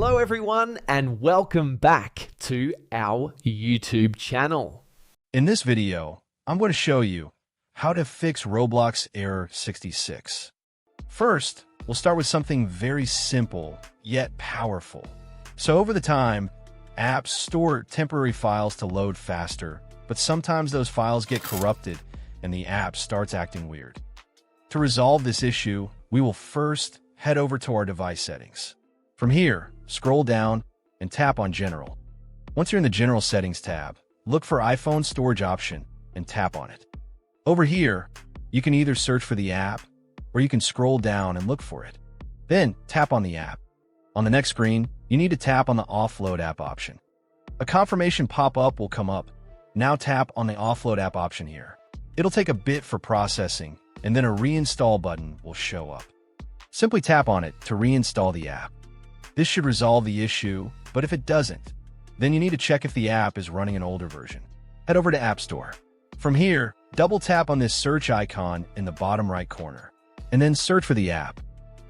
Hello everyone and welcome back to our YouTube channel. In this video, I'm going to show you how to fix Roblox error 66. First, we'll start with something very simple yet powerful. So over the time, apps store temporary files to load faster, but sometimes those files get corrupted and the app starts acting weird. To resolve this issue, we will first head over to our device settings. From here, scroll down and tap on General. Once you're in the General Settings tab, look for iPhone Storage option and tap on it. Over here, you can either search for the app or you can scroll down and look for it. Then tap on the app. On the next screen, you need to tap on the Offload App option. A confirmation pop-up will come up. Now tap on the Offload App option here. It'll take a bit for processing, and then a reinstall button will show up. Simply tap on it to reinstall the app. This should resolve the issue, but if it doesn't, then you need to check if the app is running an older version. Head over to App Store. From here, double tap on this search icon in the bottom right corner, and then search for the app.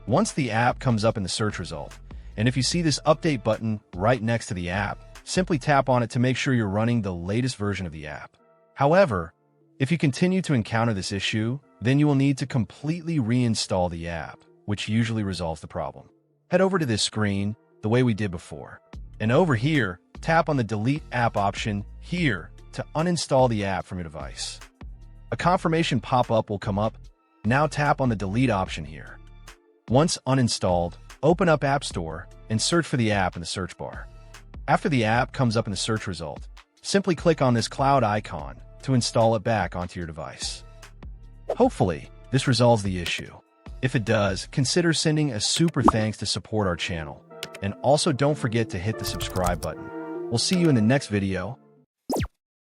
Once the app comes up in the search result, and if you see this update button right next to the app, simply tap on it to make sure you're running the latest version of the app. However, if you continue to encounter this issue, then you will need to completely reinstall the app, which usually resolves the problem. Head over to this screen the way we did before. And over here, tap on the Delete App option here to uninstall the app from your device. A confirmation pop-up will come up. Now tap on the Delete option here. Once uninstalled, open up App Store and search for the app in the search bar. After the app comes up in the search result, simply click on this cloud icon to install it back onto your device. Hopefully, this resolves the issue. If it does, consider sending a super thanks to support our channel. And also don't forget to hit the subscribe button. We'll see you in the next video.